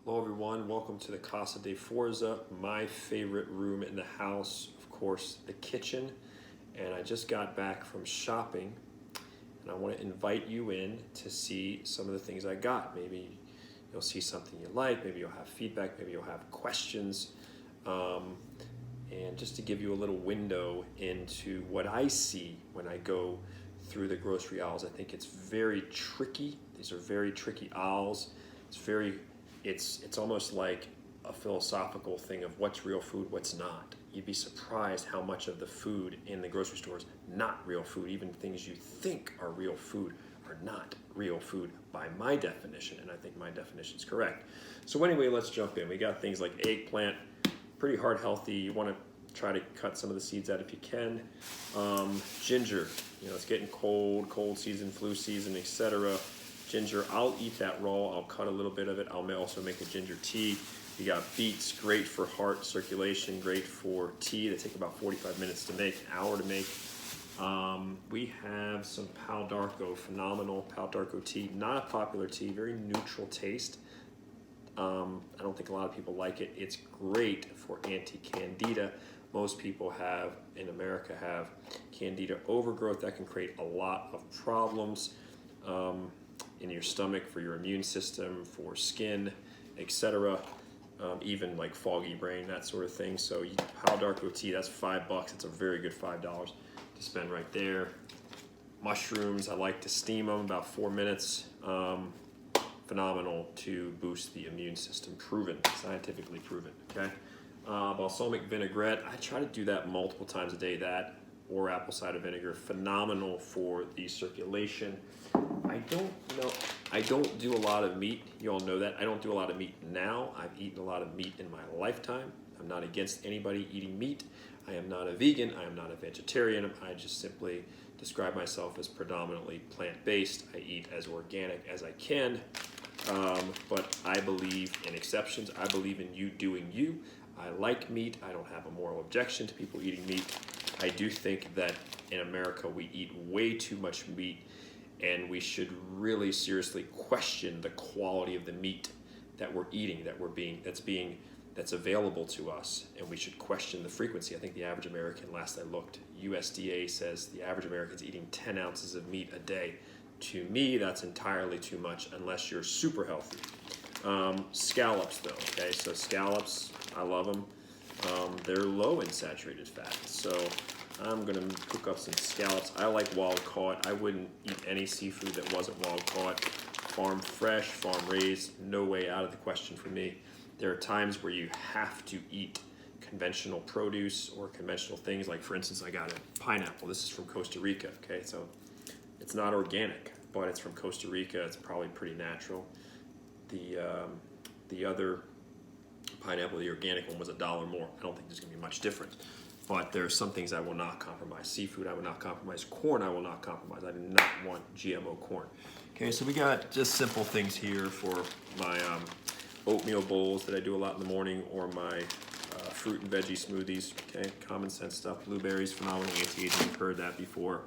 Hello everyone, welcome to the Casa de Forza, my favorite room in the house, of course, the kitchen. And I just got back from shopping and I want to invite you in to see some of the things I got. Maybe you'll see something you like, maybe you'll have feedback, maybe you'll have questions. And just to give you a little window into what I see when I go through the grocery aisles, I think it's very tricky. These are very tricky aisles. It's almost like a philosophical thing of what's real food, what's not. You'd be surprised how much of the food in the grocery store is not real food. Even things you think are real food are not real food by my definition, and I think my definition is correct. So anyway, let's jump in. We got things like eggplant, pretty heart healthy. You want to try to cut some of the seeds out if you can. Ginger, it's getting cold season, flu season, etc. Ginger, I'll eat that raw. I'll cut a little bit of it. I'll also make a ginger tea. You got beets, great for heart circulation, great for tea. They take about 45 minutes to make, an hour to make. We have some Palo d'Arco, phenomenal Palo d'Arco tea. Not a popular tea, very neutral taste. I don't think a lot of people like it. It's great for anti-candida. Most people in America have candida overgrowth. That can create a lot of problems in your stomach, for your immune system, for skin, etc. Even like foggy brain, that sort of thing. So Palo d'Arco tea, that's $5. It's a very good $5 to spend right there. Mushrooms, I like to steam them about 4 minutes. Phenomenal to boost the immune system, proven, scientifically proven, okay? Balsamic vinaigrette, I try to do that multiple times a day, that or apple cider vinegar, phenomenal for the circulation. I don't do a lot of meat, you all know that. I don't do a lot of meat now. I've eaten a lot of meat in my lifetime. I'm not against anybody eating meat. I am not a vegan, I am not a vegetarian. I just simply describe myself as predominantly plant-based. I eat as organic as I can. But I believe in exceptions. I believe in you doing you. I like meat. I don't have a moral objection to people eating meat. I do think that in America we eat way too much meat, and we should really seriously question the quality of the meat that we're eating, that's available to us, and we should question the frequency. I think the average American, last I looked, USDA says the average American is eating 10 ounces of meat a day. To me, that's entirely too much unless you're super healthy. Scallops though, okay, so scallops, I love them. They're low in saturated fat, so I'm gonna cook up some scallops. I like wild caught. I wouldn't eat any seafood that wasn't wild caught. Farm fresh, farm raised, no way out of the question for me. There are times where you have to eat conventional produce or conventional things, like for instance, I got a pineapple. This is from Costa Rica, okay, so it's not organic, but it's from Costa Rica. It's probably pretty natural. The other pineapple, the organic one, was $1 more. I don't think there's gonna be much difference. But there are some things I will not compromise. Seafood, I will not compromise. Corn, I will not compromise. I do not want GMO corn. Okay, so we got just simple things here for my oatmeal bowls that I do a lot in the morning, or my fruit and veggie smoothies. Okay, common sense stuff. Blueberries, phenomenal anti-aging. You've heard that before.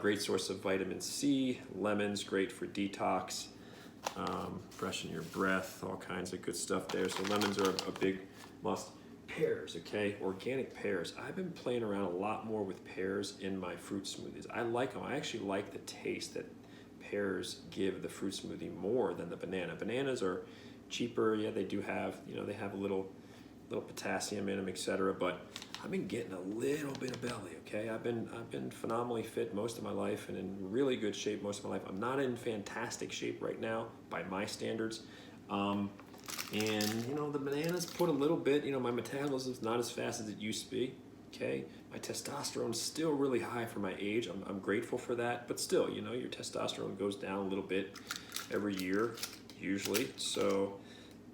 Great source of vitamin C. Lemons, great for detox. Freshen your breath, all kinds of good stuff there. So lemons are a big must. Pears, okay, organic pears. I've been playing around a lot more with pears in my fruit smoothies. I like them. I actually like the taste that pears give the fruit smoothie more than the banana. Bananas are cheaper. Yeah, they do have, they have a little potassium in them, etc. But I've been getting a little bit of belly, okay? I've been phenomenally fit most of my life and in really good shape most of my life. I'm not in fantastic shape right now by my standards. And the bananas put a little bit, my metabolism is not as fast as it used to be, okay? My testosterone is still really high for my age. I'm grateful for that, but still, your testosterone goes down a little bit every year, usually. So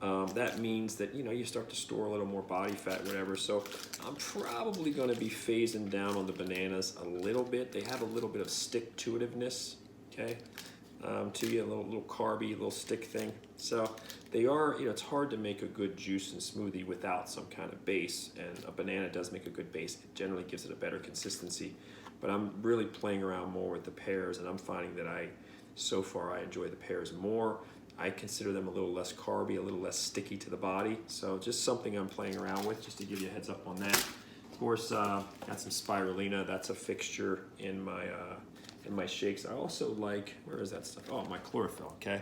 that means that, you start to store a little more body fat, whatever. So I'm probably going to be phasing down on the bananas a little bit. They have a little bit of stick-to-itiveness, okay? To you, a little carby, little stick thing. So they are, it's hard to make a good juice and smoothie without some kind of base, and a banana does make a good base. It generally gives it a better consistency. But I'm really playing around more with the pears, and I'm finding that so far I enjoy the pears more. I consider them a little less carby, a little less sticky to the body. So just something I'm playing around with, just to give you a heads up on that. Of course, got some spirulina. That's a fixture in my shakes. I also like, where is that stuff? Oh, my chlorophyll. Okay,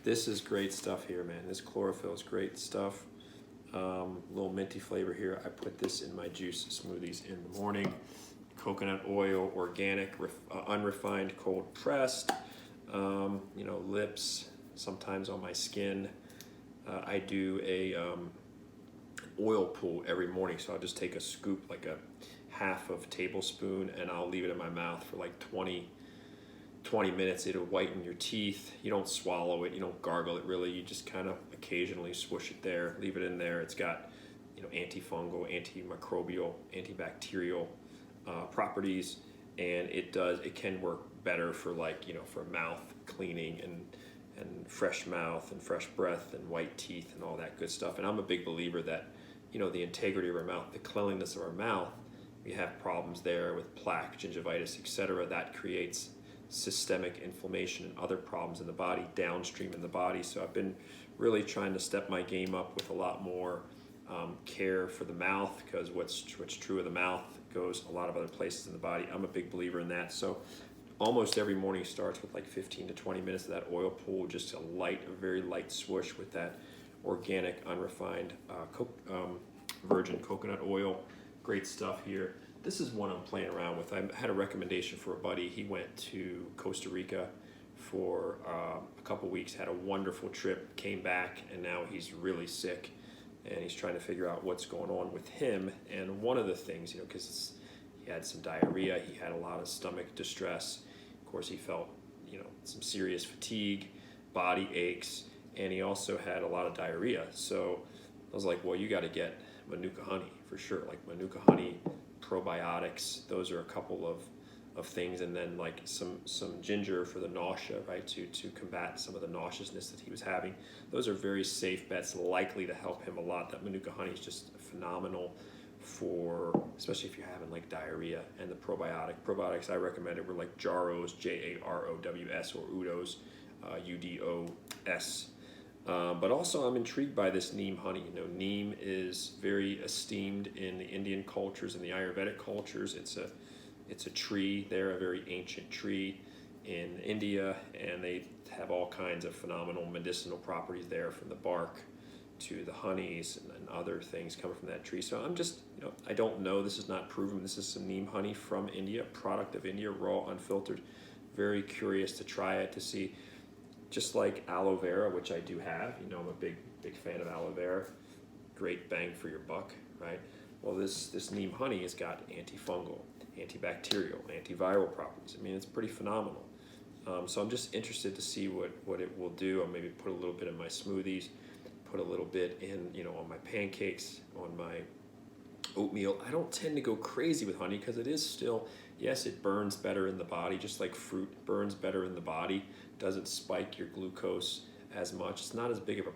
this is great stuff here, man. This chlorophyll is great stuff. Little minty flavor here. I put this in my juice smoothies in the morning. Coconut oil, organic, unrefined, cold pressed. Lips, sometimes on my skin. I do a oil pool every morning, so I'll just take a scoop, like a half of tablespoon, and I'll leave it in my mouth for like 20 minutes. It'll whiten your teeth. You don't swallow it, you don't gargle it really, you just kind of occasionally swoosh it there, leave it in there. It's got antifungal, antimicrobial, antibacterial properties, and it can work better for for mouth cleaning and fresh mouth and fresh breath and white teeth and all that good stuff. And I'm a big believer that the integrity of our mouth, the cleanliness of our mouth, we have problems there with plaque, gingivitis, etc. That creates systemic inflammation and other problems in the body, downstream in the body. So I've been really trying to step my game up with a lot more care for the mouth, because what's true of the mouth goes a lot of other places in the body. I'm a big believer in that. So almost every morning starts with like 15 to 20 minutes of that oil pool, just a very light swoosh with that organic, unrefined virgin coconut oil. Great stuff here. This is one I'm playing around with. I had a recommendation for a buddy. He went to Costa Rica for a couple weeks, had a wonderful trip, came back, and now he's really sick, and he's trying to figure out what's going on with him. And one of the things, because he had some diarrhea, he had a lot of stomach distress. Of course, he felt, some serious fatigue, body aches, and he also had a lot of diarrhea. So I was like, well, you got to get Manuka honey for sure. Like Manuka honey, probiotics, those are a couple of things, and then like some ginger for the nausea, right, to combat some of the nauseousness that he was having. Those are very safe bets, likely to help him a lot. That Manuka honey is just phenomenal for, especially if you're having like diarrhea. And the probiotics I recommended were like Jarrows, Jarows, or Udos, Udos. But also I'm intrigued by this neem honey. Neem is very esteemed in the Indian cultures and the Ayurvedic cultures. It's a tree there, a very ancient tree in India, and they have all kinds of phenomenal medicinal properties there, from the bark to the honeys and other things coming from that tree. So I'm just, I don't know, this is not proven. This is some neem honey from India, product of India, raw, unfiltered. Very curious to try it, to see, just like aloe vera, which I do have. I'm a big fan of aloe vera. Great bang for your buck, right? Well, this neem honey has got antifungal, antibacterial, antiviral properties. I mean, it's pretty phenomenal. So I'm just interested to see what it will do. I'll maybe put a little bit in my smoothies, put a little bit in, on my pancakes, on my oatmeal. I don't tend to go crazy with honey, because it is still, yes, it burns better in the body, just like fruit burns better in the body. Doesn't spike your glucose as much. It's not as big of a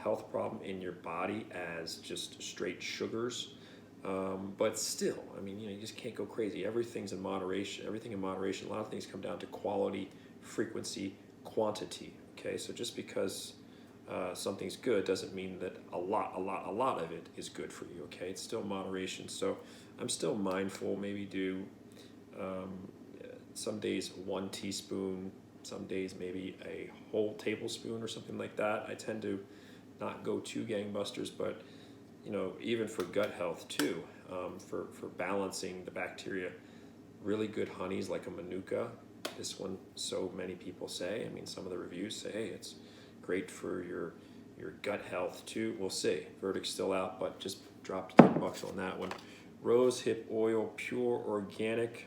health problem in your body as just straight sugars. But still, you just can't go crazy. Everything in moderation. A lot of things come down to quality, frequency, quantity. Okay, so just because something's good doesn't mean that a lot of it is good for you. Okay, it's still moderation. So I'm still mindful. Maybe do some days 1 teaspoon, some days maybe a whole tablespoon or something like that. I tend to not go too gangbusters, but even for gut health too, for balancing the bacteria, really good honeys like a Manuka. This one, so many people say, some of the reviews say, hey, it's great for your gut health too. We'll see. Verdict's still out, but just dropped $10 on that one. Rose hip oil, pure organic.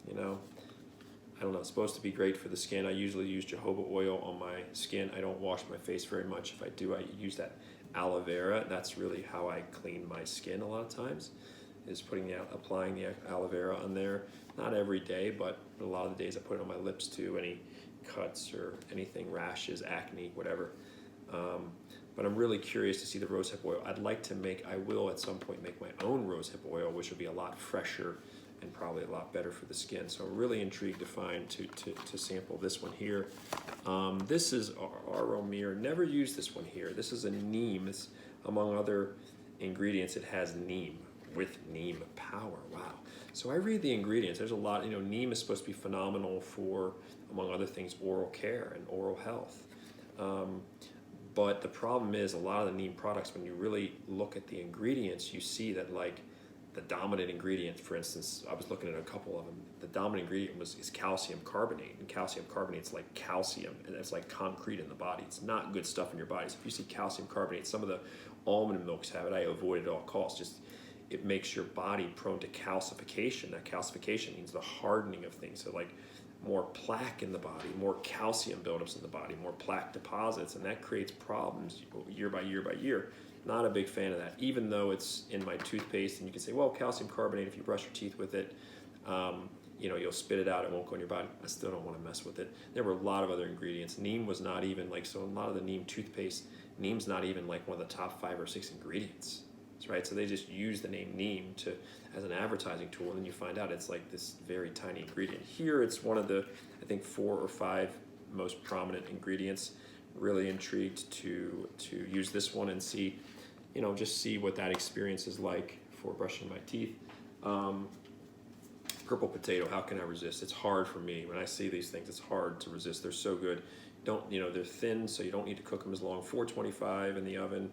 I don't know, it's supposed to be great for the skin. I usually use jojoba oil on my skin. I don't wash my face very much. If I do, I use that aloe vera. That's really how I clean my skin a lot of times, is applying the aloe vera on there. Not every day, but a lot of the days I put it on my lips too, any cuts or anything, rashes, acne, whatever. But I'm really curious to see the rosehip oil. I will at some point make my own rosehip oil, which will be a lot fresher and probably a lot better for the skin. So I'm really intrigued to sample this one here. This is Aromir. Never used this one here. This is a neem. It's, among other ingredients, it has neem with neem power. Wow. So I read the ingredients. There's a lot. Neem is supposed to be phenomenal for, among other things, oral care and oral health. But the problem is, a lot of the neem products, when you really look at the ingredients, you see that, like, the dominant ingredient, for instance, I was looking at a couple of them, the dominant ingredient is calcium carbonate, and calcium carbonate's like calcium, and it's like concrete in the body. It's not good stuff in your body. So if you see calcium carbonate, some of the almond milks have it. I avoid it at all costs. Just, it makes your body prone to calcification. That calcification means the hardening of things. So, like, more plaque in the body, more calcium buildups in the body, more plaque deposits, and that creates problems year by year by year. Not a big fan of that, even though it's in my toothpaste, and you can say, well, calcium carbonate, if you brush your teeth with it, you'll spit it out, it won't go in your body. I still don't want to mess with it. There were a lot of other ingredients. Neem was not even like, so a lot of the neem toothpaste, neem's not even like one of the top 5 or 6 ingredients. Right? So they just use the name neem as an advertising tool, and then you find out it's like this very tiny ingredient. Here it's one of the, I think, 4 or 5 most prominent ingredients. Really intrigued to use this one and see, just see what that experience is like for brushing my teeth. Purple potato, how can I resist? It's hard for me. When I see these things, it's hard to resist. They're so good. They're thin, so you don't need to cook them as long. 425 in the oven.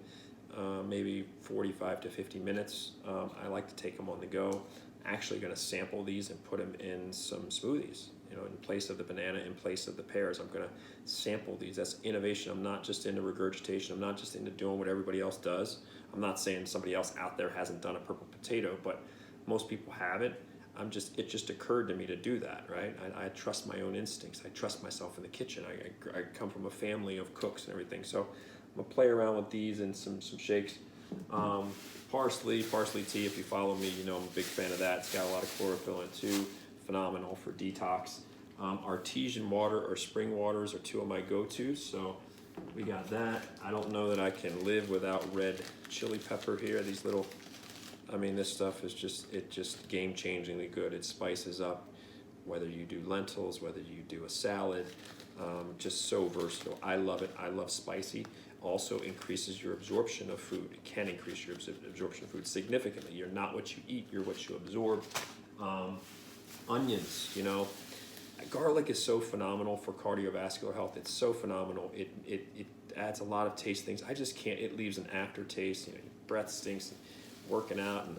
Maybe 45 to 50 minutes. I like to take them on the go. Actually going to sample these and put them in some smoothies. In place of the banana, in place of the pears, I'm going to sample these. That's innovation. I'm not just into regurgitation. I'm not just into doing what everybody else does. I'm not saying somebody else out there hasn't done a purple potato, but most people haven't. It just occurred to me to do that, right? I trust my own instincts. I trust myself in the kitchen. I come from a family of cooks and everything. So I'm gonna play around with these and some shakes. Parsley tea, if you follow me, I'm a big fan of that. It's got a lot of chlorophyll in it too. Phenomenal for detox. Artesian water or spring waters are 2 of my go-tos, so we got that. I don't know that I can live without red chili pepper here. These little, this stuff is just game-changingly good. It spices up whether you do lentils, whether you do a salad, just so versatile. I love it. I love spicy. Also increases your absorption of food. It can increase your absorption of food significantly. You're not what you eat, you're what you absorb. Onions, garlic is so phenomenal for cardiovascular health. It's so phenomenal. It adds a lot of taste things. I just can't. It leaves an aftertaste. Your breath stinks. Working out and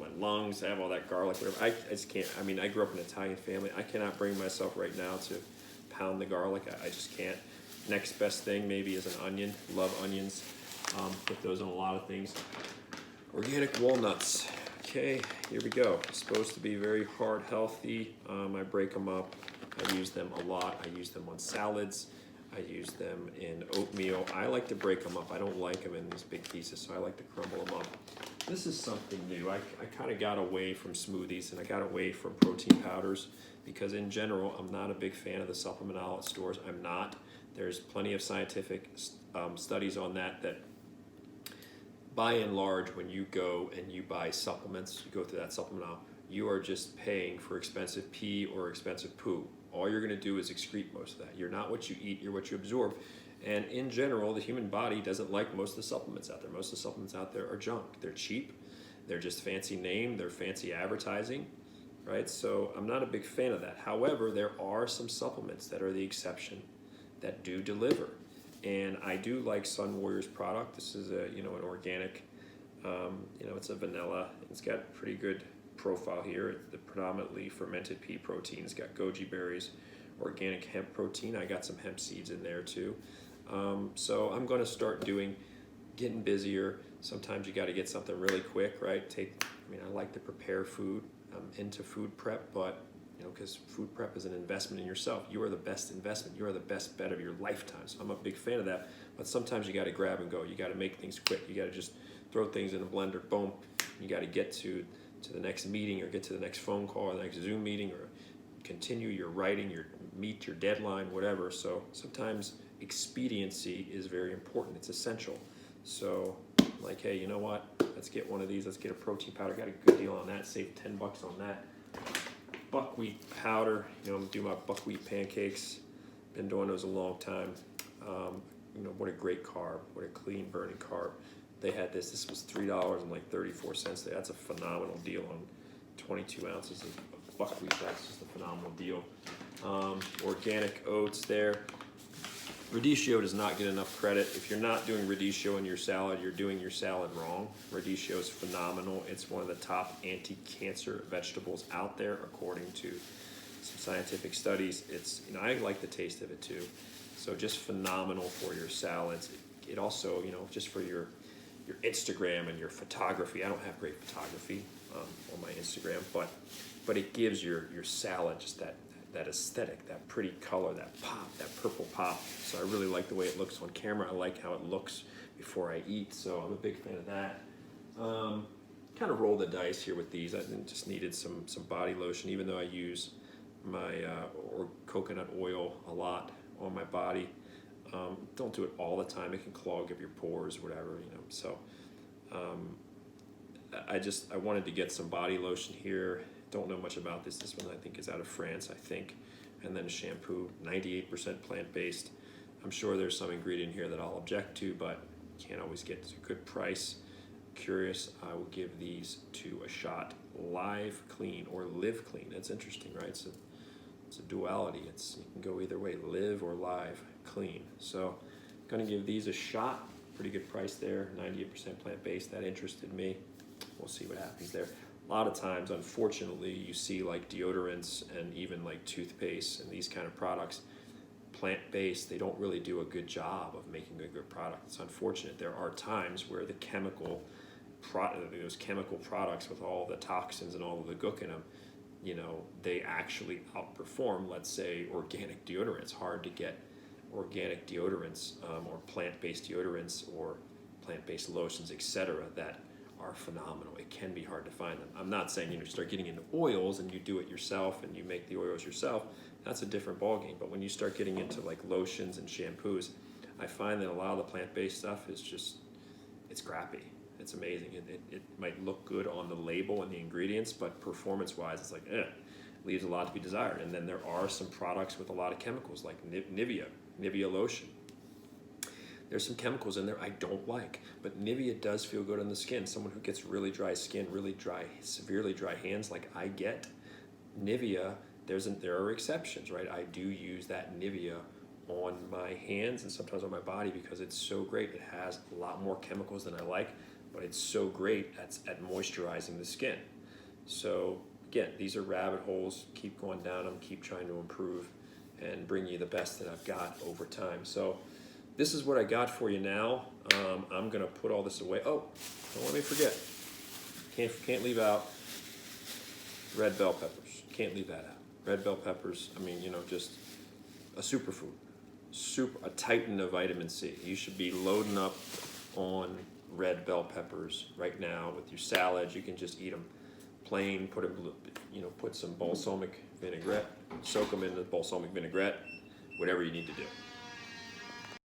my lungs have all that garlic. Whatever. I just can't. I grew up in an Italian family. I cannot bring myself right now to pound the garlic. I just can't. Next best thing maybe is an onion. Love onions. Put those on a lot of things. Organic walnuts. Okay, here we go. It's supposed to be very heart healthy. I break them up. I use them a lot. I use them on salads. I use them in oatmeal. I like to break them up. I don't like them in these big pieces, so I like to crumble them up. This is something new. I kind of got away from smoothies and I got away from protein powders because in general, I'm not a big fan of the supplement outlet stores. I'm not. There's plenty of scientific studies on that by and large, when you go and you buy supplements, you go through that supplement aisle, you are just paying for expensive pee or expensive poo. All you're going to do is excrete most of that. You're not what you eat, you're what you absorb. And in general, the human body doesn't like most of the supplements out there. Most of the supplements out there are junk. They're cheap. They're just fancy name. They're fancy advertising, right? So I'm not a big fan of that. However, there are some supplements that are the exception that do deliver. And I do like Sun Warrior's product. This is an organic, it's a vanilla. It's got a pretty good profile here. It's the predominantly fermented pea protein. It's got goji berries, organic hemp protein. I got some hemp seeds in there too. So I'm going to start getting busier. Sometimes you got to get something really quick, right? I like to prepare food. I'm into food prep, but because food prep is an investment in yourself. You are the best investment. You are the best bet of your lifetime. So I'm a big fan of that. But sometimes you got to grab and go. You got to make things quick. You got to just throw things in a blender. Boom. You got to get to the next meeting or get to the next phone call or the next Zoom meeting or continue your writing, meet your deadline, whatever. So sometimes expediency is very important. It's essential. So like, hey, you know what? Let's get one of these. Let's get a protein powder. Got a good deal on that. Saved $10 on that. Buckwheat powder. You know, I'm doing my buckwheat pancakes. Been doing those a long time. You know, what a great carb. What a clean burning carb. They had this. This was $3.34. That's a phenomenal deal on 22 ounces of buckwheat. That's just a phenomenal deal. Organic oats there. Radicchio does not get enough credit. If you're not doing radicchio in your salad, you're doing your salad wrong. Radicchio is phenomenal. It's one of the top anti-cancer vegetables out there, according to some scientific studies. It's, you know, I like the taste of it too. So just phenomenal for your salads. It also, you know, just for your Instagram and your photography. I don't have great photography on my Instagram, but it gives your salad just that aesthetic, that pretty color, that pop, that purple pop. So I really like the way it looks on camera. I like how it looks before I eat. So I'm a big fan of that. Kind of roll the dice here with these. I just needed some body lotion, even though I use my or coconut oil a lot on my body. Don't do it all the time. It can clog up your pores, whatever, you know. So I wanted to get some body lotion here. Don't know much about this. This one I think is out of France, I think. And then a shampoo, 98% plant-based. I'm sure there's some ingredient here that I'll object to, but can't always get a good price. Curious, I will give these two a shot. Live Clean or Live Clean. That's interesting, right? It's a duality. You can go either way, live or live clean. So I'm gonna give these a shot. Pretty good price there, 98% plant-based. That interested me. We'll see what happens there. A lot of times, unfortunately, you see like deodorants and even like toothpaste and these kind of products, plant-based, they don't really do a good job of making a good product. It's unfortunate. There are times where those chemical products with all the toxins and all of the gook in them, you know, they actually outperform, let's say, organic deodorants. It's hard to get organic deodorants or plant-based deodorants or plant-based lotions, etc., that are phenomenal. It can be hard to find them. I'm not saying, you know, start getting into oils and you do it yourself and you make the oils yourself. That's a different ballgame. But when you start getting into like lotions and shampoos, I find that a lot of the plant-based stuff is just, it's crappy. It's amazing. It might look good on the label and the ingredients, but performance-wise, it's like, leaves a lot to be desired. And then there are some products with a lot of chemicals, like Nivea lotion. There's some chemicals in there I don't like, but Nivea does feel good on the skin. Someone who gets really dry skin, really dry, severely dry hands like I get, Nivea, there are exceptions, right? I do use that Nivea on my hands and sometimes on my body because it's so great. It has a lot more chemicals than I like, but it's so great at moisturizing the skin. So again, these are rabbit holes. Keep going down them, keep trying to improve and bring you the best that I've got over time. So this is what I got for you now. I'm gonna put all this away. Oh, don't let me forget. Can't leave out red bell peppers. Can't leave that out. Red bell peppers, I mean, you know, just a superfood. A titan of vitamin C. You should be loading up on red bell peppers right now with your salad. You can just eat them plain, put some balsamic vinaigrette, soak them in the balsamic vinaigrette, whatever you need to do.